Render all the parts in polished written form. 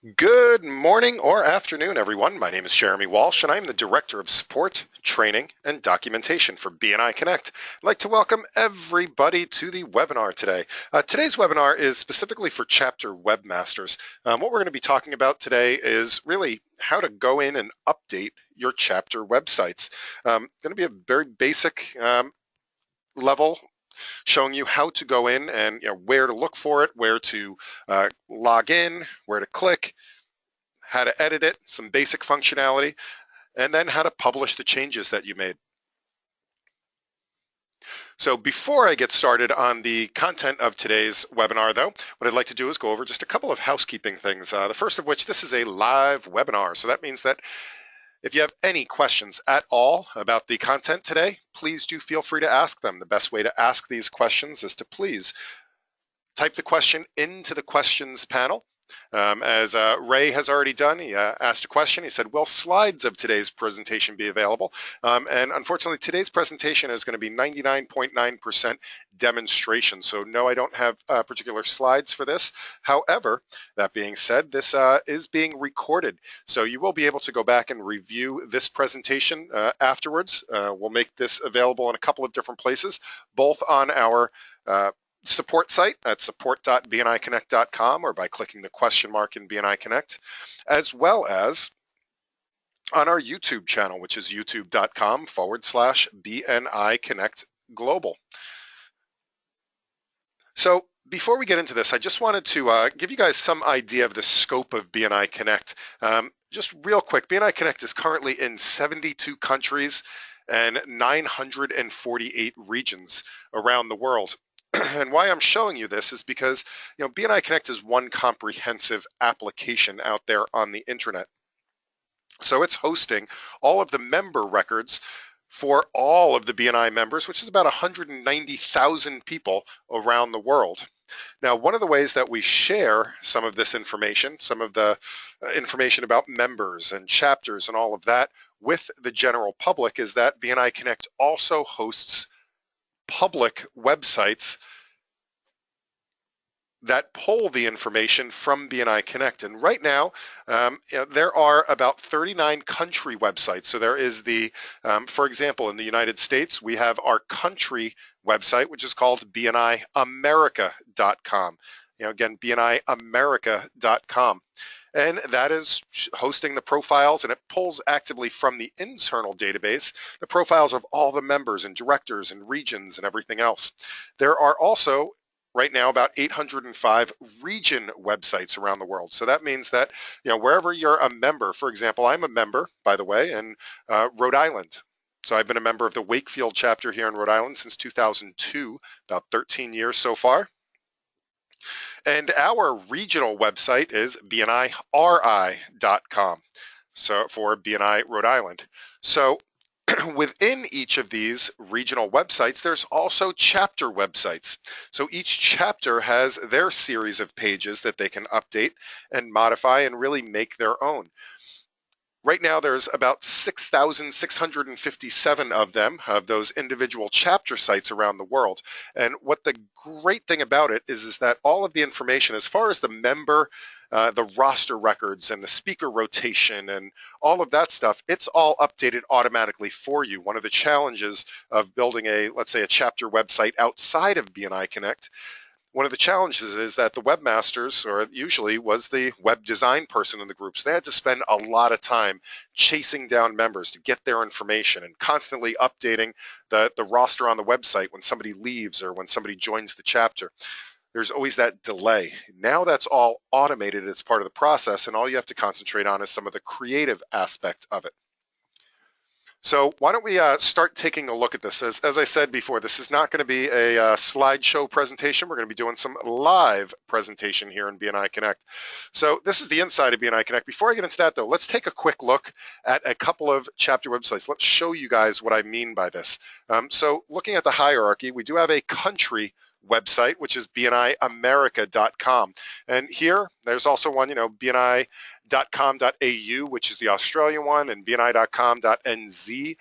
Good morning or afternoon, everyone. My name is Jeremy Walsh, and I am the Director of Support, Training, and Documentation for BNI Connect. I'd like to welcome everybody to the webinar today. Today's webinar is specifically for chapter webmasters. What we're going to be talking about today is really how to go in and update your chapter websites. Going to be a very basic level showing you how to go in and where to look for it, where to log in, where to click, how to edit it, some basic functionality, and then how to publish the changes that you made. So before I get started on the content of today's webinar, though, what I'd like to do is go over just a couple of housekeeping things. The first of which, this is a live webinar. So that means that if you have any questions at all about the content today, please do feel free to ask them. The best way to ask these questions is to please type the question into the questions panel. As Ray has already done, he asked a question. He said, will slides of today's presentation be available? And unfortunately, today's presentation is going to be 99.9% demonstration. So no, I don't have particular slides for this. However, that being said, this is being recorded. So you will be able to go back and review this presentation afterwards. We'll make this available in a couple of different places, both on our support site at support.bniconnect.com or by clicking the question mark in BNI Connect, as well as on our YouTube channel, which is youtube.com/BNI Connect Global. So before we get into this, I just wanted to give you guys some idea of the scope of BNI Connect. Just real quick, BNI Connect is currently in 72 countries and 948 regions around the world. And why I'm showing you this is because, BNI Connect is one comprehensive application out there on the internet. So it's hosting all of the member records for all of the BNI members, which is about 190,000 people around the world. Now, one of the ways that we share some of this information, some of the information about members and chapters and all of that with the general public is that BNI Connect also hosts public websites that pull the information from BNI Connect. And right now, there are about 39 country websites. So there is the, for example, in the United States, we have our country website, which is called bniamerica.com. Again, bniamerica.com. And that is hosting the profiles, and it pulls actively from the internal database the profiles of all the members and directors and regions and everything else. There are also right now about 805 region websites around the world. So that means that, wherever you're a member, for example, I'm a member, by the way, in Rhode Island. So I've been a member of the Wakefield chapter here in Rhode Island since 2002, about 13 years so far. And our regional website is bniri.com, so for BNI Rhode Island. So within each of these regional websites, there's also chapter websites. So each chapter has their series of pages that they can update and modify and really make their own. Right now, there's about 6,657 of them, of those individual chapter sites around the world. And what the great thing about it is that all of the information, as far as the member, the roster records and the speaker rotation and all of that stuff, it's all updated automatically for you. One of the challenges of building let's say a chapter website outside of BNI Connect, one of the challenges is that the webmasters, or usually was the web design person in the groups, they had to spend a lot of time chasing down members to get their information and constantly updating the roster on the website when somebody leaves or when somebody joins the chapter. There's always that delay. Now that's all automated as part of the process, and all you have to concentrate on is some of the creative aspect of it. So why don't we start taking a look at this. As I said before, this is not going to be a slideshow presentation. We're going to be doing some live presentation here in BNI Connect. So this is the inside of BNI Connect. Before I get into that, though, let's take a quick look at a couple of chapter websites. Let's show you guys what I mean by this. So looking at the hierarchy, we do have a country website, which is bniamerica.com. And here, there's also one, bni.com.au, which is the Australian one, and bni.com.nz,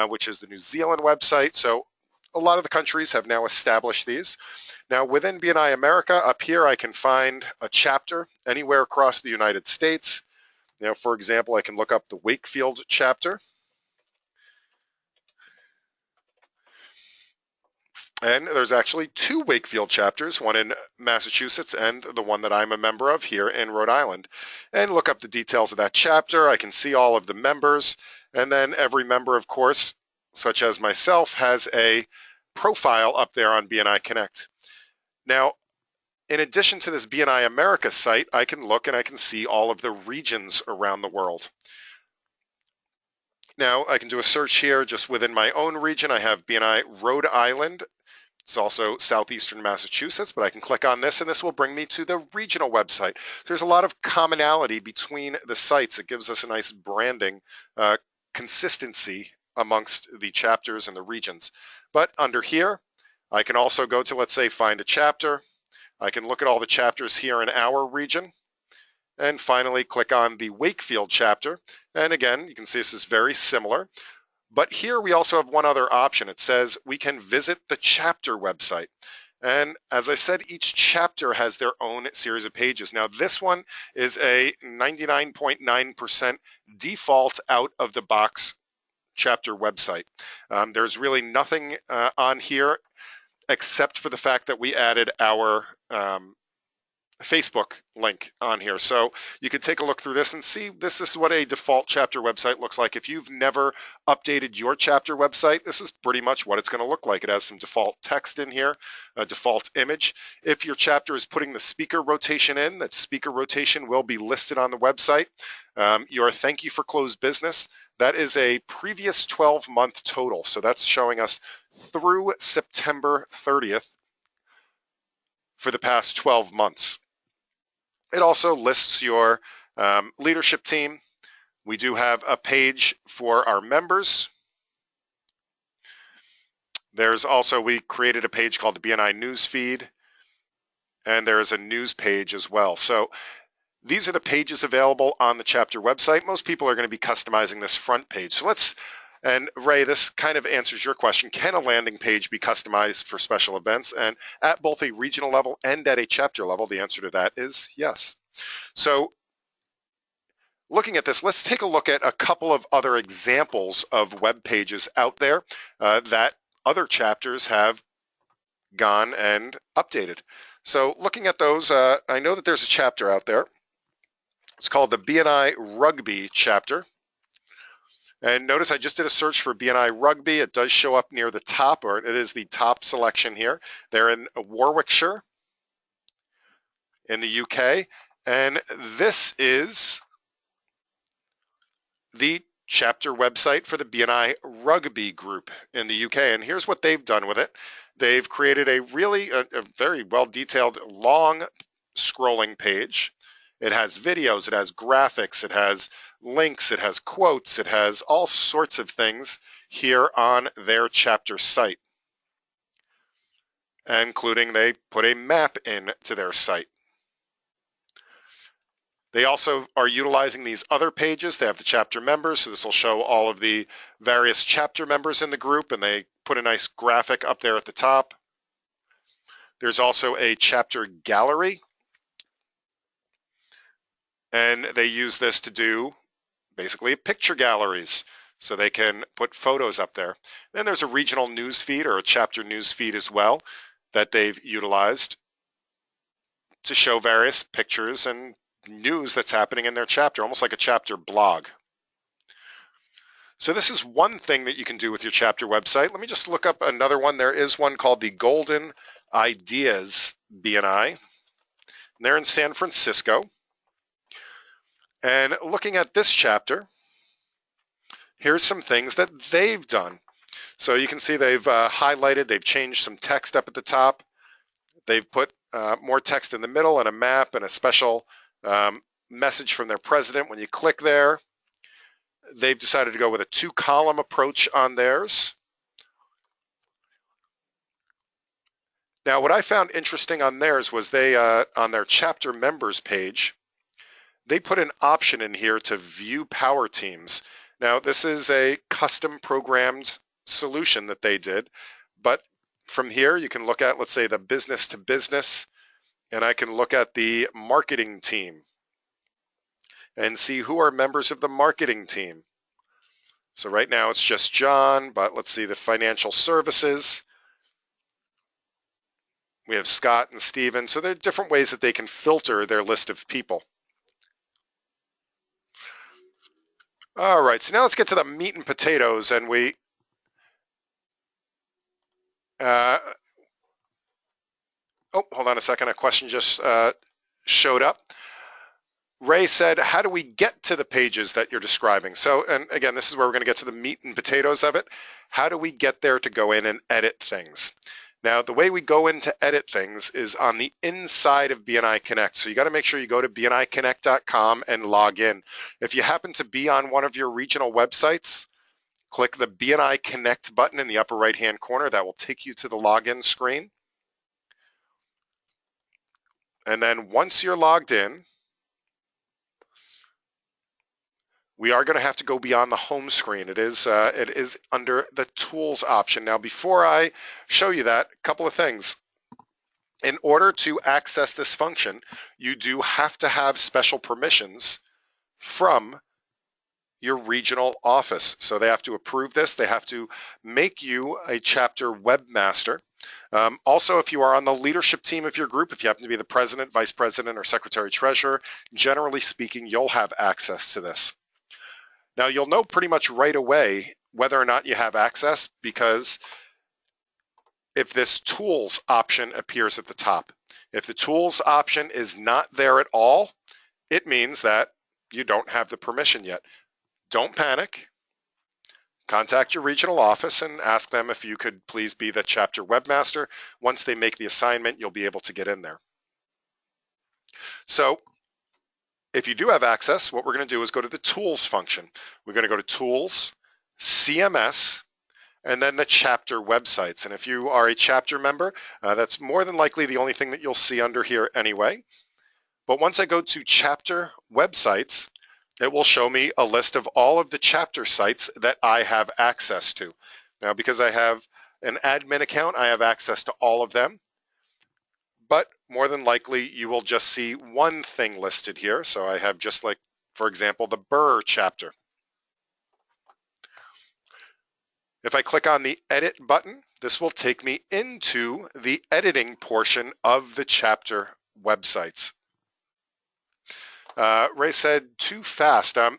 which is the New Zealand website. So a lot of the countries have now established these. Now within BNI America, up here I can find a chapter anywhere across the United States. Now, for example, I can look up the Wakefield chapter. And there's actually two Wakefield chapters, one in Massachusetts and the one that I'm a member of here in Rhode Island. And look up the details of that chapter. I can see all of the members. And then every member, of course, such as myself, has a profile up there on BNI Connect. Now, in addition to this BNI America site, I can look and I can see all of the regions around the world. Now, I can do a search here just within my own region. I have BNI Rhode Island. It's also southeastern Massachusetts, but I can click on this and this will bring me to the regional website. There's a lot of commonality between the sites. It gives us a nice branding consistency amongst the chapters and the regions. But under here, I can also go to, let's say, find a chapter. I can look at all the chapters here in our region and finally click on the Wakefield chapter. And again, you can see this is very similar. But here we also have one other option. It says we can visit the chapter website. And as I said, each chapter has their own series of pages. Now this one is a 99.9% default out of the box chapter website. There's really nothing on here except for the fact that we added our Facebook link on here. So you can take a look through this and see this is what a default chapter website looks like. If you've never updated your chapter website, this is pretty much what it's going to look like. It has some default text in here, a default image. If your chapter is putting the speaker rotation in, that speaker rotation will be listed on the website. Your thank you for closed business, that is a previous 12-month total. So that's showing us through September 30th for the past 12 months. It also lists your leadership team. We do have a page for our members. There's also, we created a page called the BNI Newsfeed, and there is a news page as well. So these are the pages available on the chapter website. Most people are going to be customizing this front page. So and Ray, this kind of answers your question. Can a landing page be customized for special events? And at both a regional level and at a chapter level, the answer to that is yes. So looking at this, let's take a look at a couple of other examples of web pages out there that other chapters have gone and updated. So looking at those, I know that there's a chapter out there. It's called the BNI Rugby chapter. And notice I just did a search for BNI Rugby. It does show up near the top, or it is the top selection here. They're in Warwickshire in the UK. And this is the chapter website for the BNI Rugby group in the UK. And here's what they've done with it. They've created a very well-detailed, long scrolling page. It has videos, it has graphics, it has links, it has quotes, it has all sorts of things here on their chapter site, including they put a map into their site. They also are utilizing these other pages. They have the chapter members, so this will show all of the various chapter members in the group, and they put a nice graphic up there at the top. There's also a chapter gallery, and they use this to do basically picture galleries, so they can put photos up there. Then there's a regional news feed or a chapter news feed as well that they've utilized to show various pictures and news that's happening in their chapter, almost like a chapter blog. So this is one thing that you can do with your chapter website. Let me just look up another one. There is one called the Golden Ideas BNI. They're in San Francisco. And looking at this chapter, here's some things that they've done. So you can see they've highlighted, they've changed some text up at the top. They've put more text in the middle and a map and a special message from their president. When you click there, they've decided to go with a 2-column approach on theirs. Now, what I found interesting on theirs was they, on their chapter members page, they put an option in here to view power teams. Now, this is a custom programmed solution that they did, But from here, you can look at, let's say, the business to business, and I can look at the marketing team and see who are members of the marketing team. So right now it's just John, but let's see the financial services. We have Scott and Steven. So there are different ways that they can filter their list of people. All right, so now let's get to the meat and potatoes, and uh, hold on a second, a question just showed up. Ray said, how do we get to the pages that you're describing? So, and again, this is where we're going to get to the meat and potatoes of it. How do we get there to go in and edit things? Now, the way we go in to edit things is on the inside of BNI Connect. So you got to make sure you go to bniconnect.com and log in. If you happen to be on one of your regional websites, click the BNI Connect button in the upper right-hand corner. That will take you to the login screen. And then once you're logged in, we are going to have to go beyond the home screen. It is under the tools option. Now, before I show you that, a couple of things. In order to access this function, you do have to have special permissions from your regional office. So they have to approve this. They have to make you a chapter webmaster. Also, if you are on the leadership team of your group, if you happen to be the president, vice president, or secretary treasurer, generally speaking, you'll have access to this. Now, you'll know pretty much right away whether or not you have access, because if this tools option appears at the top. If the tools option is not there at all, it means that you don't have the permission yet. Don't panic. Contact your regional office and ask them if you could please be the chapter webmaster. Once they make the assignment, you'll be able to get in there. So if you do have access, what we're going to do is go to the tools function. We're going to go to tools, CMS, and then the chapter websites. And if you are a chapter member, that's more than likely the only thing that you'll see under here anyway. But once I go to chapter websites, it will show me a list of all of the chapter sites that I have access to. Now, because I have an admin account, I have access to all of them. But more than likely, you will just see one thing listed here. So I have just like, for example, the Burr chapter. If I click on the edit button, this will take me into the editing portion of the chapter websites. Ray said, too fast. Do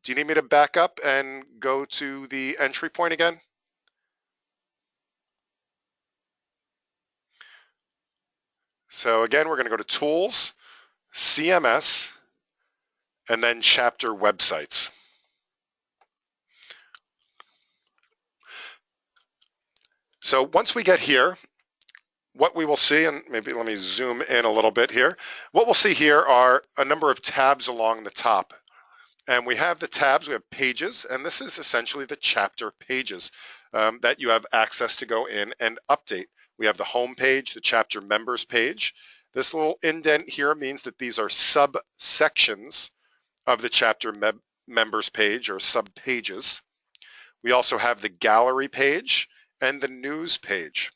you need me to back up and go to the entry point again? So again, we're going to go to Tools, CMS, and then Chapter Websites. So once we get here, what we will see, and maybe let me zoom in a little bit here, what we'll see here are a number of tabs along the top. And we have the tabs, we have pages, and this is essentially the chapter pages that you have access to go in and update. We have the home page, the chapter members page. This little indent here means that these are subsections of the chapter members page, or subpages. We also have the gallery page and the news page.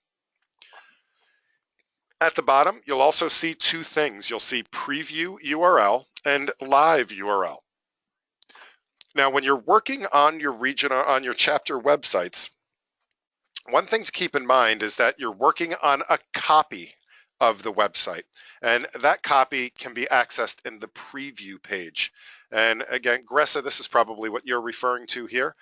At the bottom, you'll also see two things. You'll see preview URL and live URL. Now, when you're working on your regional, on your chapter websites, one thing to keep in mind is that you're working on a copy of the website, and that copy can be accessed in the preview page. And again, Gressa, this is probably what you're referring to here.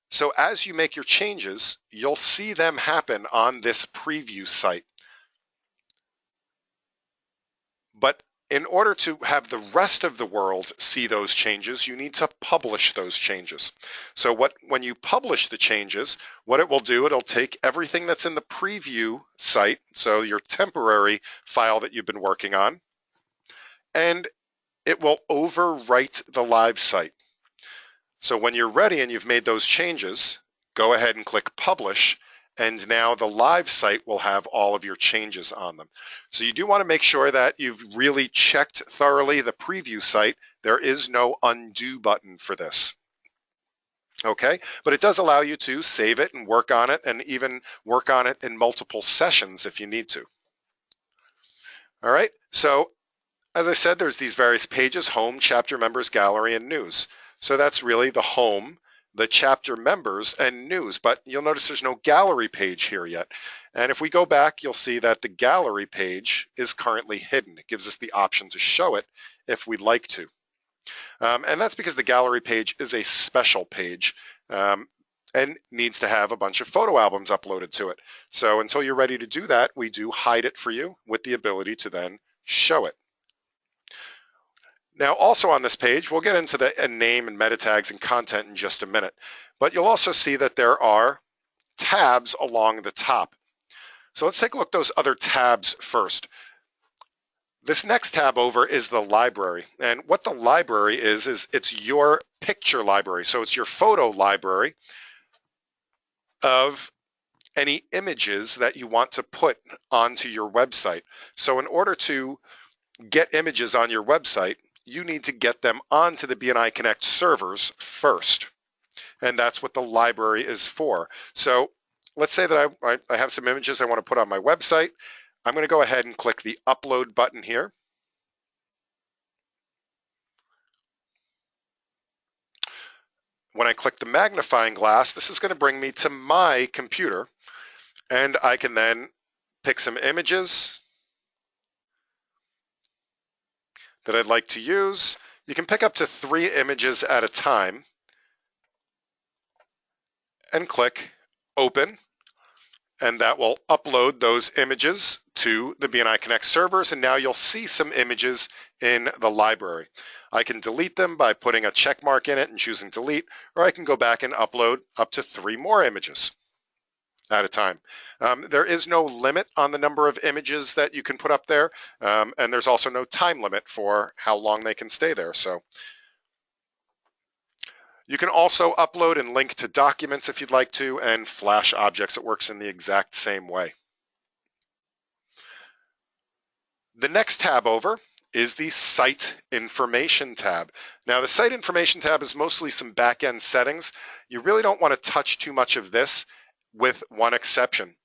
So as you make your changes, you'll see them happen on this preview site. But in order to have the rest of the world see those changes, you need to publish those changes. So when you publish the changes, what it will do, it'll take everything that's in the preview site, so your temporary file that you've been working on, and it will overwrite the live site. So when you're ready and you've made those changes, go ahead and click publish, and now the live site will have all of your changes on them. So you do want to make sure that you've really checked thoroughly the preview site. There is no undo button for this. Okay, but it does allow you to save it and work on it, and even work on it in multiple sessions if you need to. All right, so as I said, there's these various pages: home, chapter members, gallery, and news. So that's really the home, the chapter members, and news. But you'll notice there's no gallery page here yet. And if we go back, you'll see that the gallery page is currently hidden. It gives us the option to show it if we'd like to. And that's because the gallery page is a special page and needs to have a bunch of photo albums uploaded to it. So until you're ready to do that, we do hide it for you with the ability to then show it. Now, also on this page, we'll get into the name and meta tags and content in just a minute, but you'll also see that there are tabs along the top. So let's take a look at those other tabs first. This next tab over is the library, and what the library is it's your picture library. So it's your photo library of any images that you want to put onto your website. So in order to get images on your website, you need to get them onto the BNI Connect servers first. And that's what the library is for. So let's say that I have some images I want to put on my website. I'm going to go ahead and click the upload button here. When I click the magnifying glass, this is going to bring me to my computer, and I can then pick some images that I'd like to use. You can pick up to 3 images at a time and click open, and that will upload those images to the BNI Connect servers, and now you'll see some images in the library. I can delete them by putting a check mark in it and choosing delete, or I can go back and upload up to 3 more images at a time. There is no limit on the number of images that you can put up there, and there's also no time limit for how long they can stay there. So you can also upload and link to documents if you'd like to, and flash objects. It works in the exact same way. The next tab over is the Site Information tab. Now, the Site Information tab is mostly some back-end settings. You really don't want to touch too much of this, with one exception.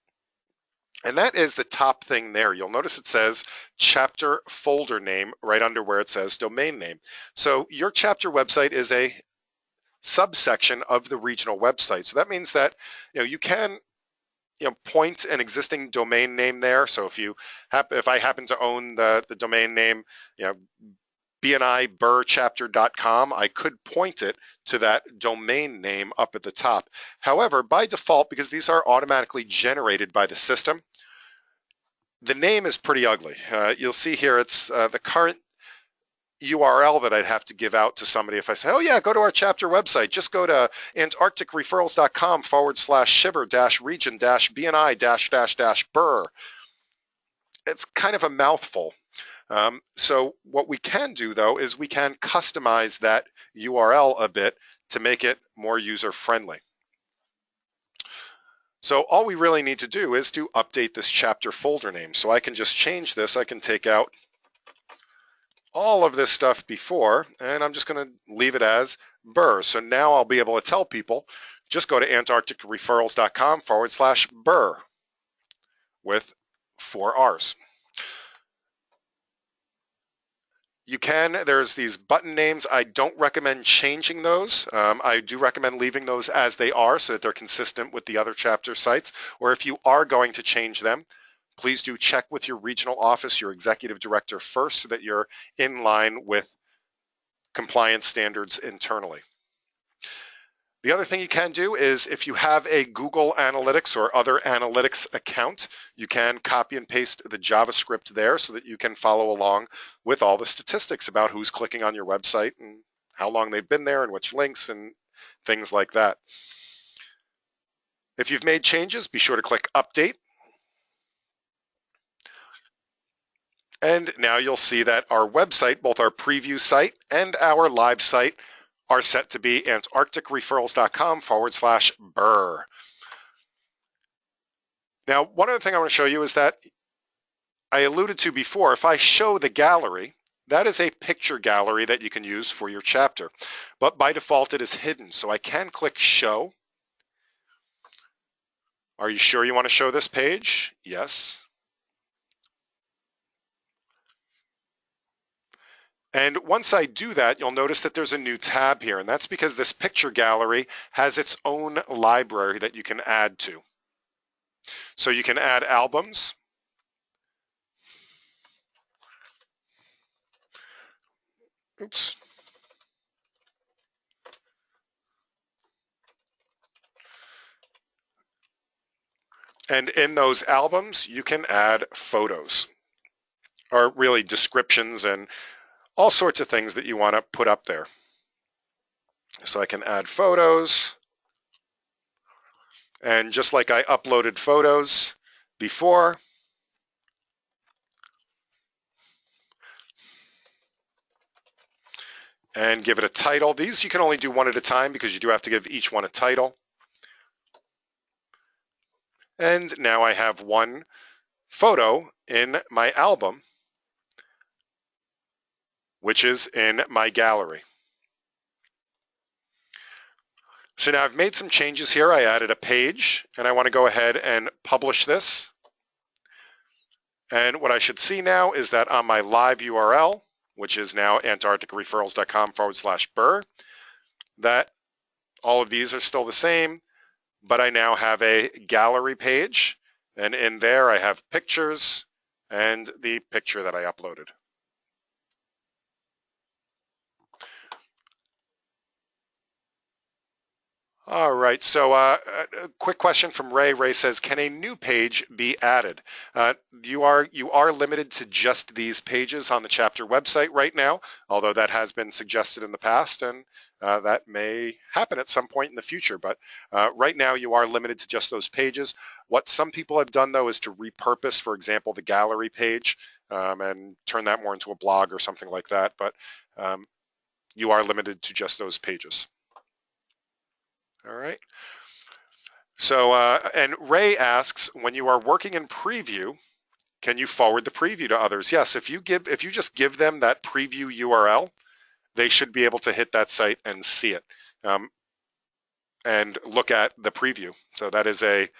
And that is the top thing there. You'll notice it says chapter folder name right under where it says domain name. So your chapter website is a subsection of the regional website. So that means that you can point an existing domain name there. So if I happen to own the domain name, bniburchapter.com, I could point it to that domain name up at the top. However, by default, because these are automatically generated by the system, the name is pretty ugly. You'll see here it's the current URL that I'd have to give out to somebody if I say, oh yeah, go to our chapter website. Just go to antarcticreferrals.com/shiver-region-bni-BR. It's kind of a mouthful. So what we can do, though, is we can customize that URL a bit to make it more user-friendly. So all we really need to do is to update this chapter folder name. So I can just change this. I can take out all of this stuff before, and I'm just going to leave it as BR. So now I'll be able to tell people, just go to antarcticreferrals.com/BR with 4 R's. There's these button names. I don't recommend changing those. I do recommend leaving those as they are so that they're consistent with the other chapter sites. Or if you are going to change them, please do check with your regional office, your executive director first, so that you're in line with compliance standards internally. The other thing you can do is if you have a Google Analytics or other analytics account, you can copy and paste the JavaScript there so that you can follow along with all the statistics about who's clicking on your website and how long they've been there and which links and things like that. If you've made changes, be sure to click Update. And now you'll see that our website, both our preview site and our live site, are set to be antarcticreferrals.com/BR. Now, one other thing I want to show you is that I alluded to before, if I show the gallery, that is a picture gallery that you can use for your chapter. But by default, it is hidden. So I can click Show. Are you sure you want to show this page? Yes. And once I do that, you'll notice that there's a new tab here, and that's because this picture gallery has its own library that you can add to. So you can add albums. Oops. And in those albums, you can add photos, or really descriptions and all sorts of things that you want to put up there. So I can add photos. And just like I uploaded photos before, and give it a title. These you can only do one at a time because you do have to give each one a title. And now I have one photo in my album, which is in my gallery. So now I've made some changes here. I added a page, and I want to go ahead and publish this. And what I should see now is that on my live URL, which is now antarcticareferrals.com/Burr, that all of these are still the same, but I now have a gallery page, and in there I have pictures and the picture that I uploaded. All right, so a quick question from Ray. Ray says, can a new page be added? You are limited to just these pages on the chapter website right now, although that has been suggested in the past, and that may happen at some point in the future. But right now you are limited to just those pages. What some people have done, though, is to repurpose, for example, the gallery page and turn that more into a blog or something like that. But you are limited to just those pages. All right. So, and Ray asks, when you are working in preview, can you forward the preview to others? Yes, if you just give them that preview URL, they should be able to hit that site and see it and look at the preview. So that is a,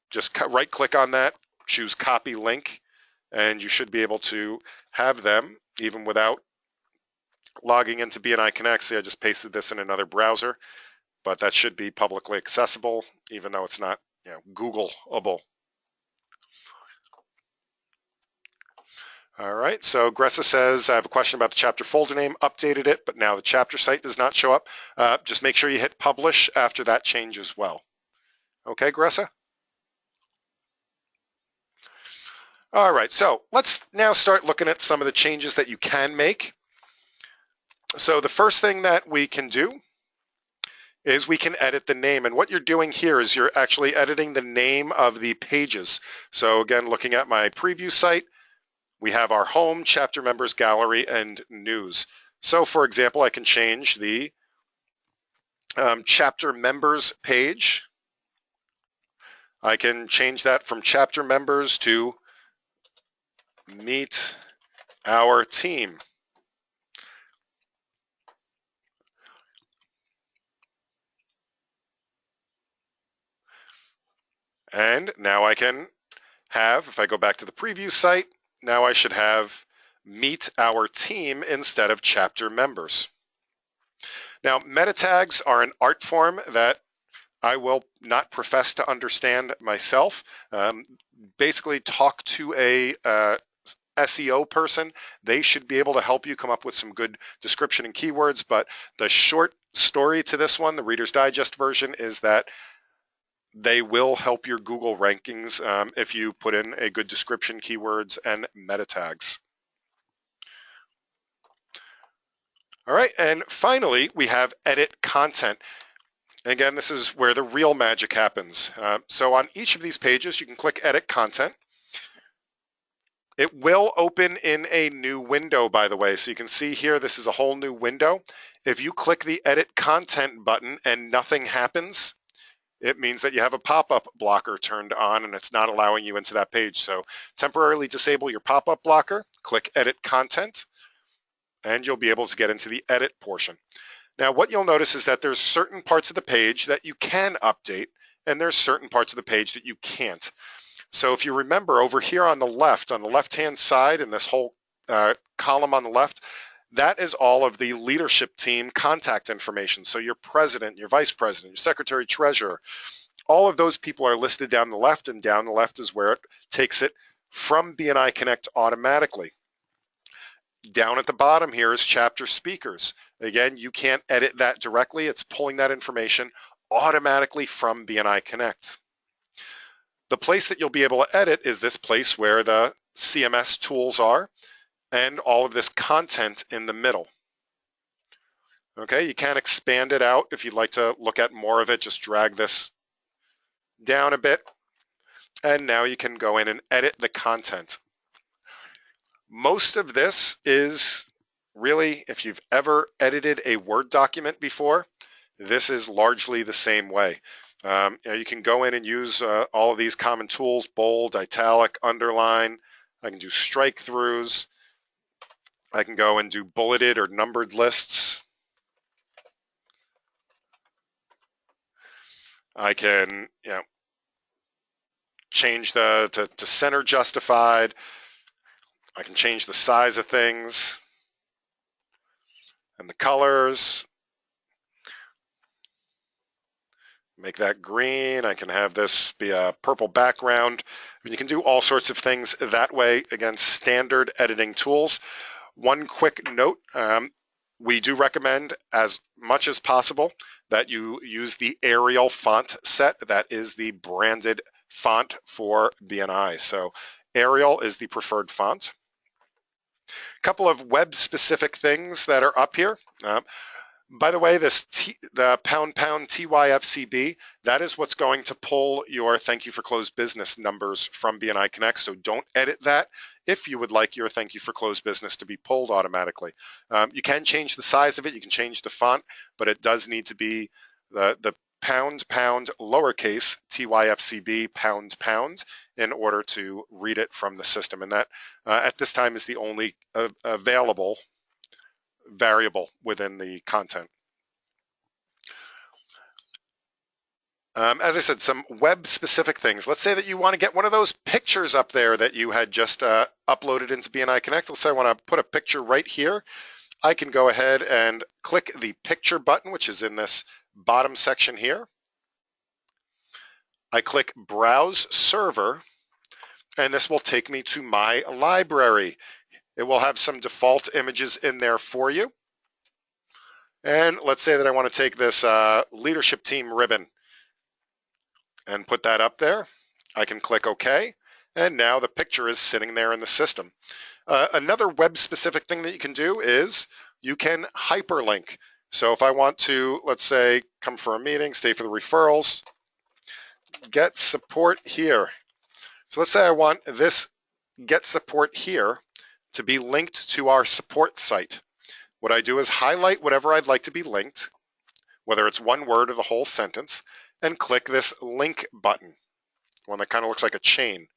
just right click on that, choose copy link, and you should be able to have them even without logging into BNI Connect. See, I just pasted this in another browser, but that should be publicly accessible, even though it's not, Googleable. All right, so Gressa says, I have a question about the chapter folder name, updated it, but now the chapter site does not show up. Just make sure you hit publish after that change as well. Okay, Gressa? All right, so let's now start looking at some of the changes that you can make. So the first thing that we can do is we can edit the name. And what you're doing here is you're actually editing the name of the pages. So again, looking at my preview site, we have our home, chapter members, gallery, and news. So for example, I can change the chapter members page. I can change that from chapter members to meet our team. And now I can have, if I go back to the preview site, now I should have meet our team instead of chapter members. Now, meta tags are an art form that I will not profess to understand myself. Basically, talk to a SEO person. They should be able to help you come up with some good description and keywords, but the short story to this one, the Reader's Digest version, is that they will help your Google rankings if you put in a good description, keywords, and meta tags. All right, and finally, we have edit content. Again, this is where the real magic happens. So on each of these pages, you can click edit content. It will open in a new window, by the way. So you can see here, this is a whole new window. If you click the edit content button and nothing happens, it means that you have a pop-up blocker turned on and it's not allowing you into that page. So temporarily disable your pop-up blocker, click Edit Content, and you'll be able to get into the edit portion. Now, what you'll notice is that there's certain parts of the page that you can update, and there's certain parts of the page that you can't. So if you remember over here on the left-hand side in this whole column on the left, that is all of the leadership team contact information. So your president, your vice president, your secretary treasurer, all of those people are listed down the left, and down the left is where it takes it from BNI Connect automatically. Down at the bottom here is chapter speakers. Again, you can't edit that directly. It's pulling that information automatically from BNI Connect. The place that you'll be able to edit is this place where the CMS tools are and all of this content in the middle. Okay, you can expand it out if you'd like to look at more of it. Just drag this down a bit, and now you can go in and edit the content. Most of this is really, if you've ever edited a Word document before, this is largely the same way. You can go in and use all of these common tools: bold, italic, underline. I can do strike throughs. I can go and do bulleted or numbered lists. I can, change to center justified. I can change the size of things and the colors. Make that green. I can have this be a purple background. You can do all sorts of things that way. Again, standard editing tools. One quick note, we do recommend as much as possible that you use the Arial font set. That is the branded font for BNI. So Arial is the preferred font. A couple of web-specific things that are up here. By the way, the pound TYFCB, that is what's going to pull your thank you for closed business numbers from BNI Connect. So don't edit that if you would like your thank you for closed business to be pulled automatically. You can change the size of it, you can change the font, but it does need to be the pound lowercase TYFCB pound in order to read it from the system. And that at this time is the only available variable within the content. As I said, some web-specific things. Let's say that you want to get one of those pictures up there that you had just uploaded into BNI Connect. Let's say I want to put a picture right here. I can go ahead and click the picture button, which is in this bottom section here. I click Browse Server, and this will take me to my library. It will have some default images in there for you. And let's say that I want to take this leadership team ribbon and put that up there. I can click OK, and now the picture is sitting there in the system. Another web-specific thing that you can do is you can hyperlink. So if I want to, let's say, come for a meeting, stay for the referrals, get support here. So let's say I want this get support here to be linked to our support site. What I do is highlight whatever I'd like to be linked, whether it's one word or the whole sentence, and click this link button, one that kind of looks like a chain.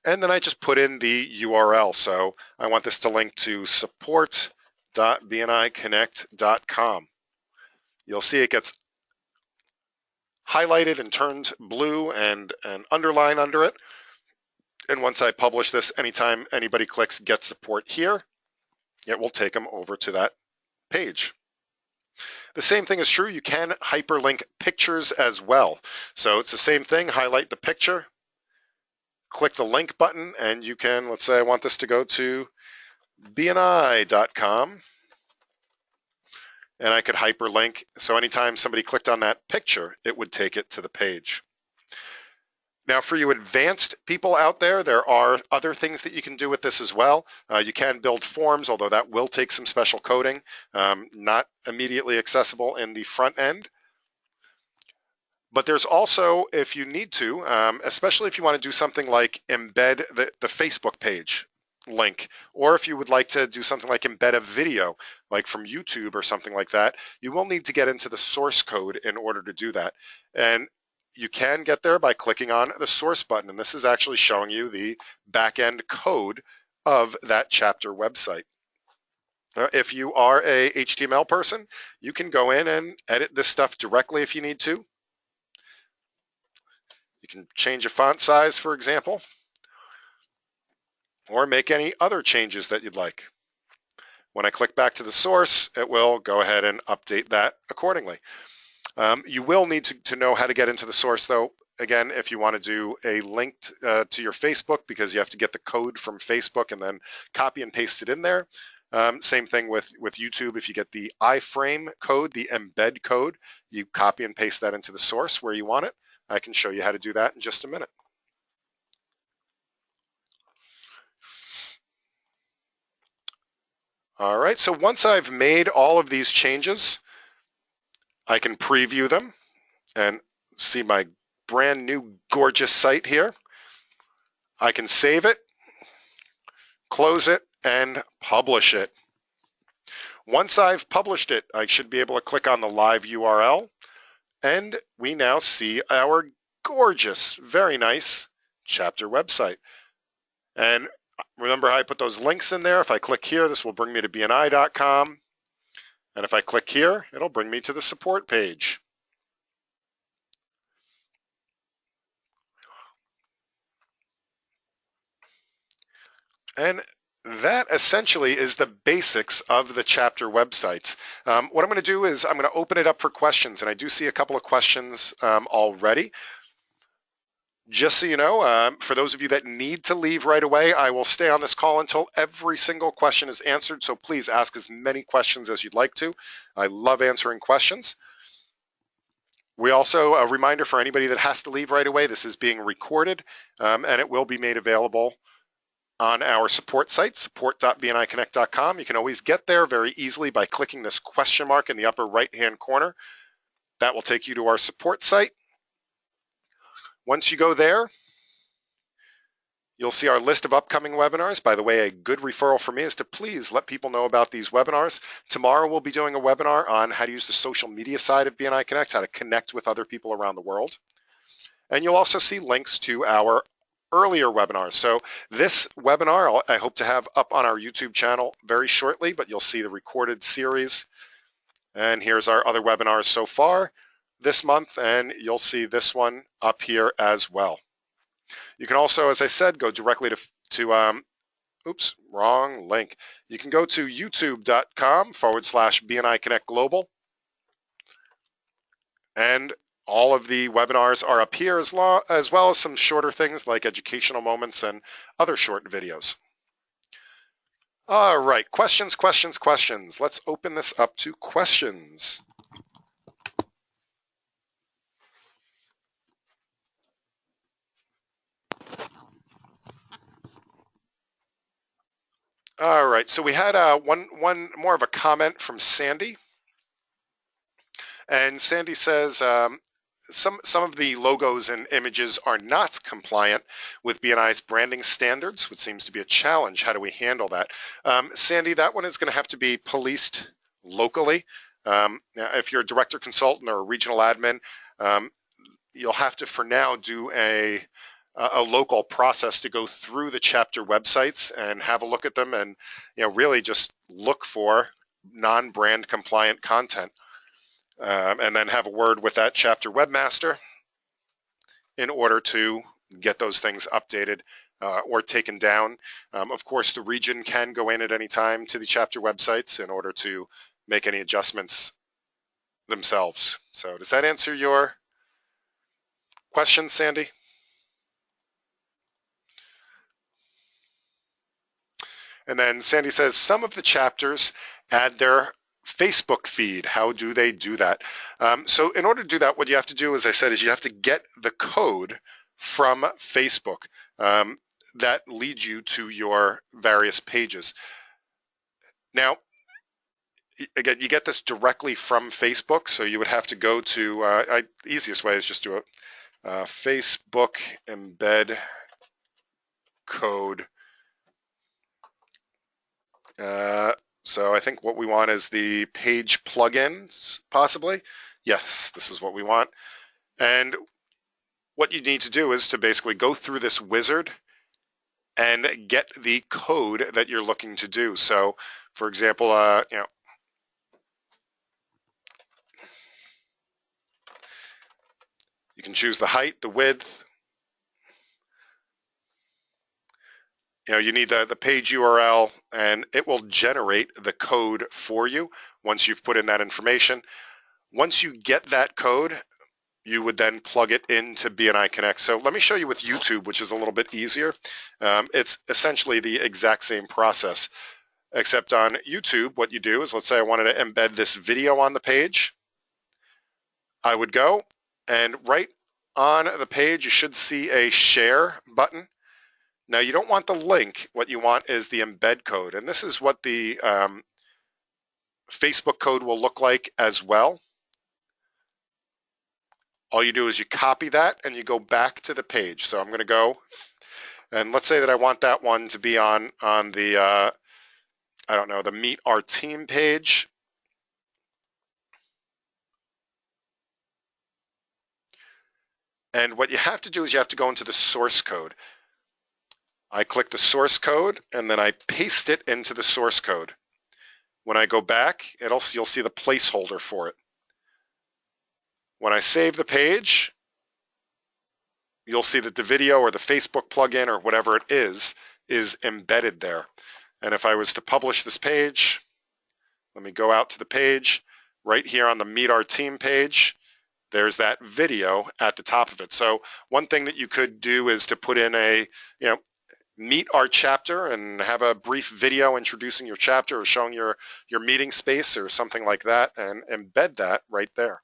And then I just put in the URL. So I want this to link to support.bniconnect.com. You'll see it gets highlighted and turned blue and an underline under it. And once I publish this, anytime anybody clicks get support here, it will take them over to that page. The same thing is true. You can hyperlink pictures as well. So it's the same thing. Highlight the picture, click the link button, and you can, let's say I want this to go to bni.com, and I could hyperlink. So anytime somebody clicked on that picture, it would take it to the page. Now, for you advanced people out there, there are other things that you can do with this as well. You can build forms, although that will take some special coding, not immediately accessible in the front end. But there's also, if you need to, especially if you want to do something like embed the Facebook page. link. Or if you would like to do something like embed a video, like from YouTube or something like that, you will need to get into the source code in order to do that. And you can get there by clicking on the source button. And this is actually showing you the back-end code of that chapter website. If you are a HTML person, you can go in and edit this stuff directly if you need to. You can change a font size, for example, or make any other changes that you'd like. When I click back to the source, it will go ahead and update that accordingly. You will need to know how to get into the source, though. Again, if you want to do a link to your Facebook, because you have to get the code from Facebook and then copy and paste it in there. Same thing with YouTube. If you get the iframe code, the embed code, you copy and paste that into the source where you want it. I can show you how to do that in just a minute. All right, so once I've made all of these changes, I can preview them and see my brand new gorgeous site here. I can save it, close it, and publish it. Once I've published it, I should be able to click on the live URL, and we now see our gorgeous, very nice chapter website. And remember how I put those links in there? If I click here, this will bring me to bni.com. And if I click here, it'll bring me to the support page. And that essentially is the basics of the chapter websites. What I'm going to do is I'm going to open it up for questions, and I do see a couple of questions already. Just so you know, for those of you that need to leave right away, I will stay on this call until every single question is answered, so please ask as many questions as you'd like to. I love answering questions. We also, a reminder for anybody that has to leave right away, this is being recorded, and it will be made available on our support site, support.bniconnect.com. You can always get there very easily by clicking this question mark in the upper right-hand corner. That will take you to our support site. Once you go there, you'll see our list of upcoming webinars. By the way, a good referral for me is to please let people know about these webinars. Tomorrow we'll be doing a webinar on how to use the social media side of BNI Connect, how to connect with other people around the world. And you'll also see links to our earlier webinars. So this webinar I hope to have up on our YouTube channel very shortly, but you'll see the recorded series. And here's our other webinars so far this month, and you'll see this one up here as well. You can also, as I said, go directly to oops, wrong link. You can go to youtube.com/BNI Connect Global, and all of the webinars are up here as well as some shorter things like educational moments and other short videos. All right, questions. Let's open this up to questions. All right, so we had one more of a comment from Sandy. And Sandy says, some of the logos and images are not compliant with BNI's branding standards, which seems to be a challenge. How do we handle that? Sandy, that one is going to have to be policed locally. If you're a director consultant or a regional admin, you'll have to, for now, do a local process to go through the chapter websites and have a look at them and really just look for non-brand compliant content. And then have a word with that chapter webmaster in order to get those things updated or taken down. Of course, the region can go in at any time to the chapter websites in order to make any adjustments themselves. So does that answer your question, Sandy? And then Sandy says, some of the chapters add their Facebook feed. How do they do that? So in order to do that, what you have to do, as I said, is you have to get the code from Facebook that leads you to your various pages. Now, again, you get this directly from Facebook, so you would have to go to, the easiest way is just do a Facebook embed code So I think what we want is the page plugins, possibly. Yes, this is what we want. And what you need to do is to basically go through this wizard and get the code that you're looking to do. So, for example, you can choose the height, the width. You need the page URL, and it will generate the code for you once you've put in that information. Once you get that code, you would then plug it into BNI Connect. So let me show you with YouTube, which is a little bit easier. It's essentially the exact same process, except on YouTube, what you do is, let's say I wanted to embed this video on the page. I would go, and right on the page, you should see a share button. Now, you don't want the link. What you want is the embed code. And this is what the Facebook code will look like as well. All you do is you copy that and you go back to the page. So I'm going to go, and let's say that I want that one to be on the, I don't know, the Meet Our Team page. And what you have to do is you have to go into the source code. I click the source code and then I paste it into the source code. When I go back, you'll see the placeholder for it. When I save the page, you'll see that the video or the Facebook plugin or whatever it is embedded there. And if I was to publish this page, let me go out to the page. Right here on the Meet Our Team page, there's that video at the top of it. So one thing that you could do is to put in a, meet our chapter and have a brief video introducing your chapter or showing your meeting space or something like that, and embed that right there.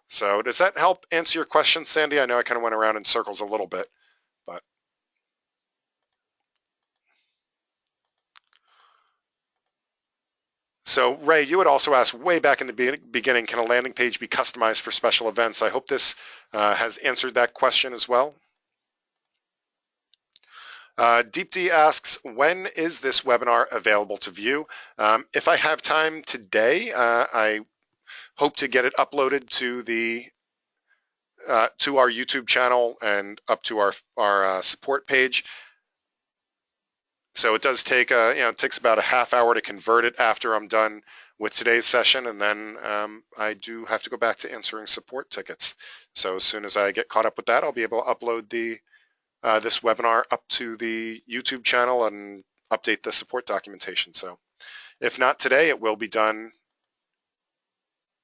So does that help answer your question, Sandy? I know I kind of went around in circles a little bit, but. So Ray, you had also asked way back in the beginning, can a landing page be customized for special events? I hope this has answered that question as well. Deep D asks, when is this webinar available to view? If I have time today, I hope to get it uploaded to our YouTube channel and up to our support page. So it does take it takes about a half hour to convert it after I'm done with today's session, and then I do have to go back to answering support tickets. So as soon as I get caught up with that, I'll be able to upload this webinar up to the YouTube channel and update the support documentation. So if not today, it will be done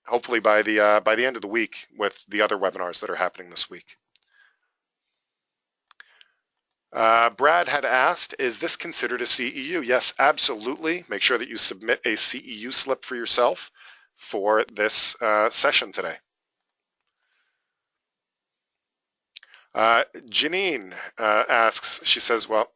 hopefully by the end of the week with the other webinars that are happening this week. Brad had asked, is this considered a CEU? Yes, absolutely. Make sure that you submit a CEU slip for yourself for this session today. Janine asks, she says, well,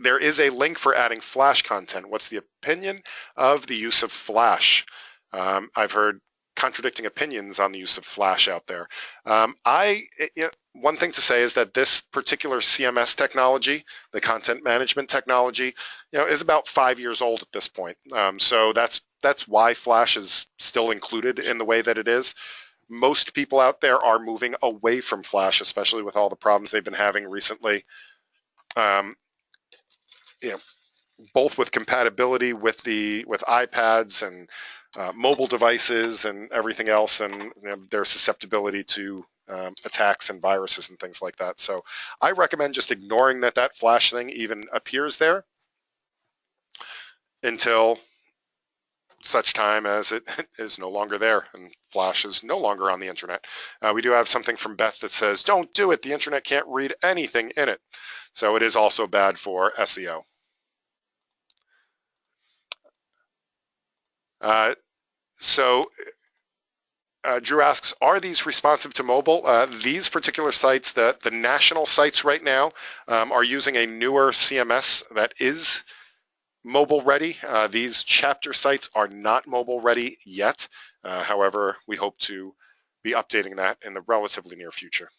there is a link for adding Flash content. What's the opinion of the use of Flash? I've heard contradicting opinions on the use of Flash out there. One thing to say is that this particular CMS technology, the content management technology, is about 5 years old at this point. So that's why Flash is still included in the way that it is. Most people out there are moving away from Flash, especially with all the problems they've been having recently. Both with compatibility with iPads and mobile devices and everything else, and their susceptibility to attacks and viruses and things like that. So I recommend just ignoring that Flash thing even appears there until such time as it is no longer there and Flash is no longer on the internet. We do have something from Beth that says, don't do it. The internet can't read anything in it. So it is also bad for SEO. Drew asks, are these responsive to mobile? These particular sites, the national sites right now, are using a newer CMS that is mobile ready. These chapter sites are not mobile ready yet. However, we hope to be updating that in the relatively near future.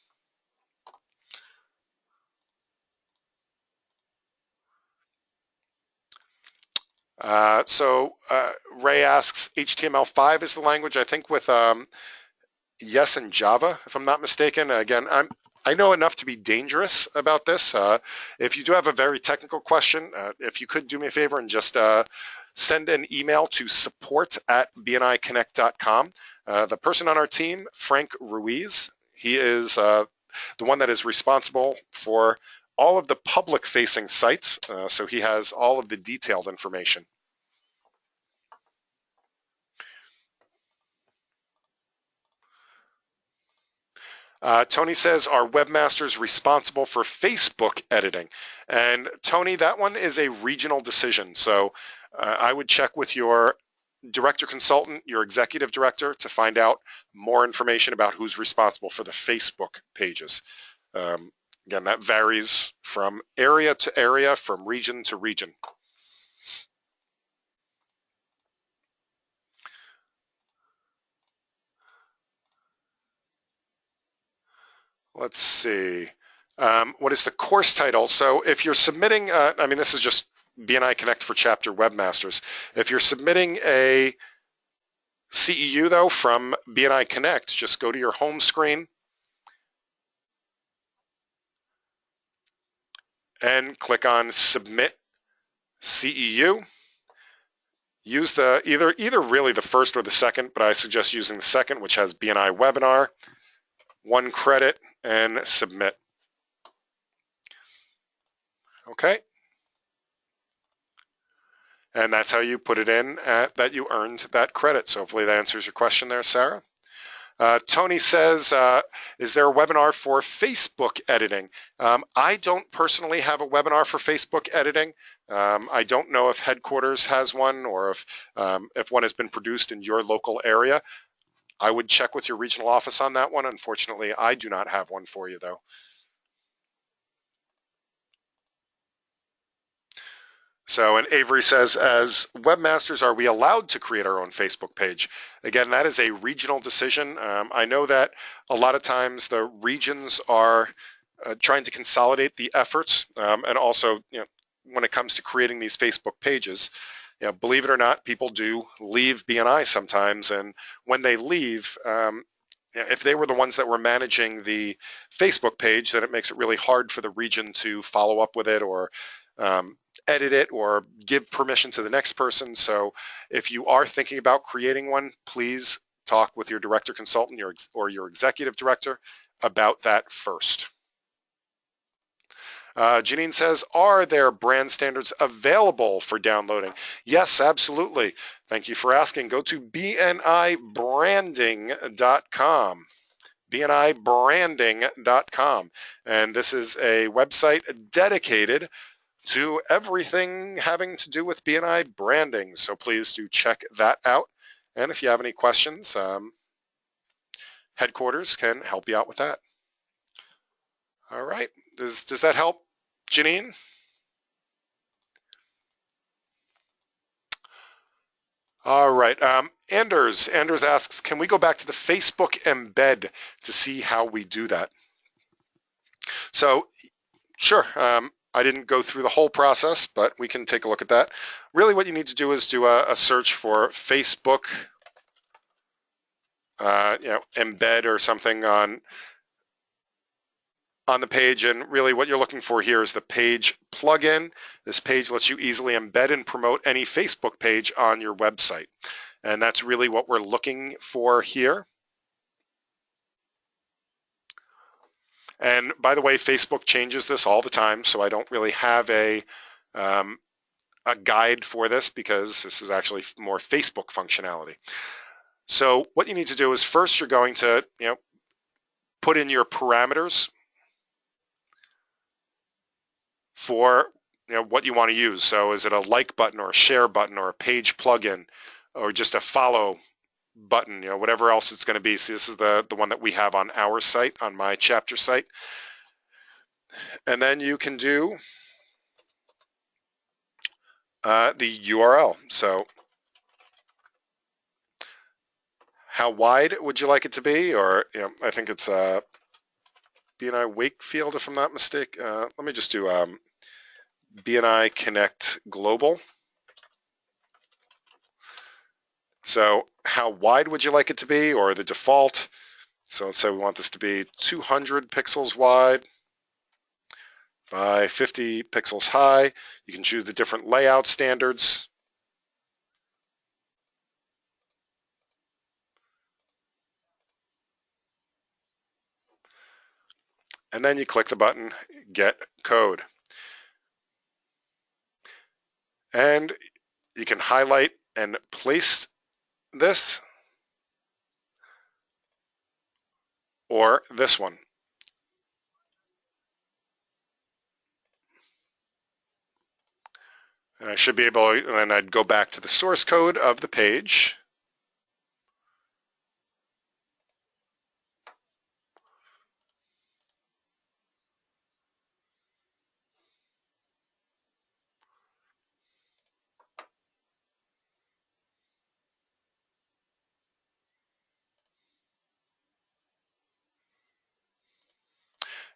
Ray asks, HTML5 is the language, I think, with yes and Java, if I'm not mistaken. Again, I know enough to be dangerous about this. If you do have a very technical question, if you could do me a favor and just send an email to support@bniconnect.com. The person on our team, Frank Ruiz, he is the one that is responsible for all of the public-facing sites, so he has all of the detailed information. Tony says, are webmasters responsible for Facebook editing? And Tony, that one is a regional decision. So I would check with your director consultant, your executive director, to find out more information about who's responsible for the Facebook pages. Again, that varies from area to area, from region to region. Let's see. What is the course title? So if you're submitting, I mean, this is just BNI Connect for Chapter Webmasters. If you're submitting a CEU, though, from BNI Connect, just go to your home screen and click on Submit CEU. Use the either really the first or the second, but I suggest using the second, which has BNI Webinar, 1 credit, and submit. Okay. And that's how you put it in that you earned that credit. So hopefully that answers your question there, Sarah. Tony says, is there a webinar for Facebook editing? I don't personally have a webinar for Facebook editing. I don't know if headquarters has one or if one has been produced in your local area. I would check with your regional office on that one. Unfortunately, I do not have one for you, though. So, and Avery says, as webmasters, are we allowed to create our own Facebook page? Again, that is a regional decision. I know that a lot of times the regions are trying to consolidate the efforts, and also, when it comes to creating these Facebook pages, believe it or not, people do leave BNI sometimes, and when they leave, if they were the ones that were managing the Facebook page, then it makes it really hard for the region to follow up with it or edit it or give permission to the next person. So if you are thinking about creating one, please talk with your director consultant or your executive director about that first. Janine says, are there brand standards available for downloading? Yes, absolutely. Thank you for asking. Go to bnibranding.com. bnibranding.com. And this is a website dedicated to everything having to do with BNI branding. So please do check that out. And if you have any questions, headquarters can help you out with that. All right. Does that help, Janine? All right. Anders asks, can we go back to the Facebook embed to see how we do that? So sure. I didn't go through the whole process, but we can take a look at that. Really what you need to do is do a search for Facebook, embed or something on the page, and really what you're looking for here is the page plugin. This page lets you easily embed and promote any Facebook page on your website, and that's really what we're looking for here. And by the way, Facebook changes this all the time, so I don't really have a guide for this because this is actually more Facebook functionality. So what you need to do is first you're going to put in your parameters for what you want to use. So is it a like button or a share button or a page plugin or just a follow button, whatever else it's going to be. See, this is the one that we have on our site, on my chapter site. And then you can do the URL. So how wide would you like it to be? Or I think it's BNI Wakefield, if I'm not mistaken. Let me just do BNI Connect Global. So how wide would you like it to be, or the default? So let's say we want this to be 200 pixels wide by 50 pixels high. You can choose the different layout standards. And then you click the button, Get Code. And you can highlight and place this or this one. And I should be able, and then I'd go back to the source code of the page.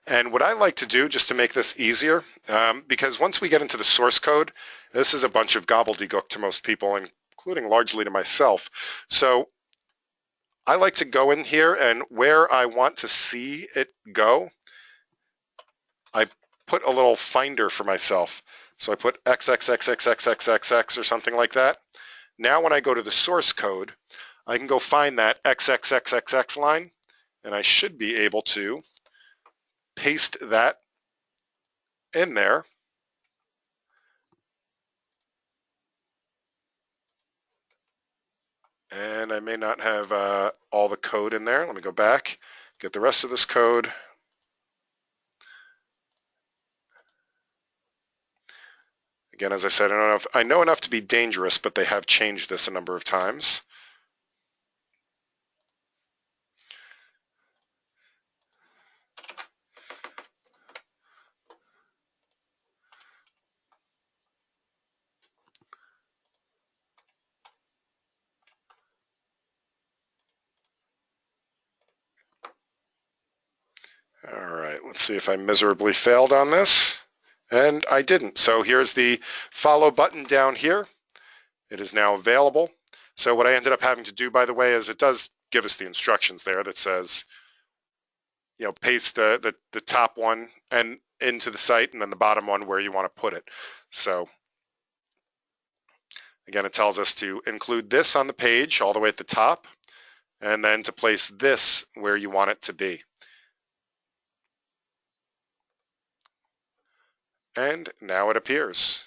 And what I like to do, just to make this easier, because once we get into the source code, this is a bunch of gobbledygook to most people, including largely to myself. So I like to go in here, and where I want to see it go, I put a little finder for myself. So I put XXXXXXXX or something like that. Now when I go to the source code, I can go find that XXXXX line, and I should be able to paste that in there. And I may not have all the code in there. Let me go back, get the rest of this code. Again, as I said, I know enough to be dangerous, but they have changed this a number of times. All right, let's see if I miserably failed on this. And I didn't. So here's the follow button down here. It is now available. So what I ended up having to do, by the way, is it does give us the instructions there that says, paste the top one and into the site, and then the bottom one where you want to put it. So again, it tells us to include this on the page all the way at the top, and then to place this where you want it to be. And now it appears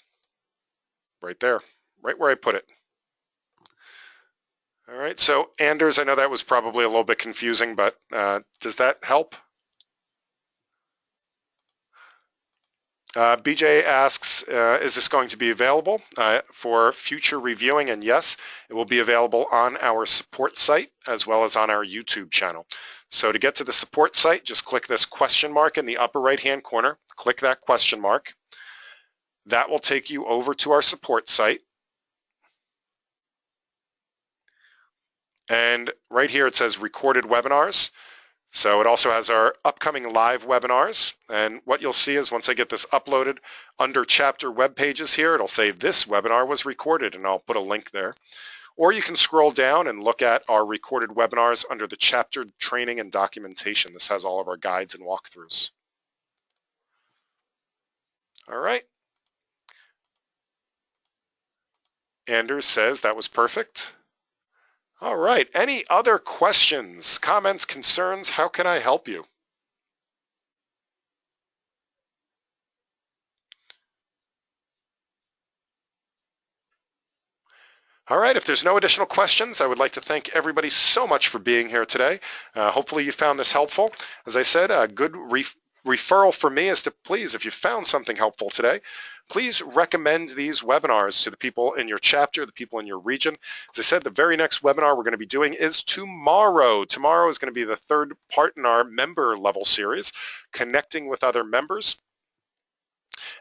right there, right where I put it. All right, so Anders, I know that was probably a little bit confusing, but does that help? BJ asks, is this going to be available for future reviewing? And yes, it will be available on our support site as well as on our YouTube channel. So to get to the support site, just click this question mark in the upper right-hand corner. Click that question mark. That will take you over to our support site. And right here it says recorded webinars. So it also has our upcoming live webinars. And what you'll see is once I get this uploaded under chapter web pages here, it'll say this webinar was recorded, and I'll put a link there. Or you can scroll down and look at our recorded webinars under the chapter training and documentation. This has all of our guides and walkthroughs. All right. Anders says that was perfect. All right. Any other questions, comments, concerns? How can I help you? All right, if there's no additional questions, I would like to thank everybody so much for being here today. Hopefully you found this helpful. As I said, a good referral for me is to please, if you found something helpful today, please recommend these webinars to the people in your chapter, the people in your region. As I said, the very next webinar we're going to be doing is tomorrow. Tomorrow is going to be the third part in our member level series, Connecting with Other Members.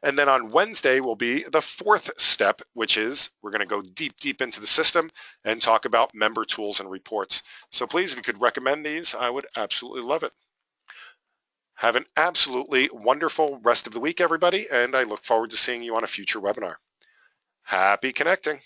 And then on Wednesday will be the fourth step, which is we're going to go deep into the system and talk about member tools and reports. So please, if you could recommend these, I would absolutely love it. Have an absolutely wonderful rest of the week, everybody, and I look forward to seeing you on a future webinar. Happy connecting.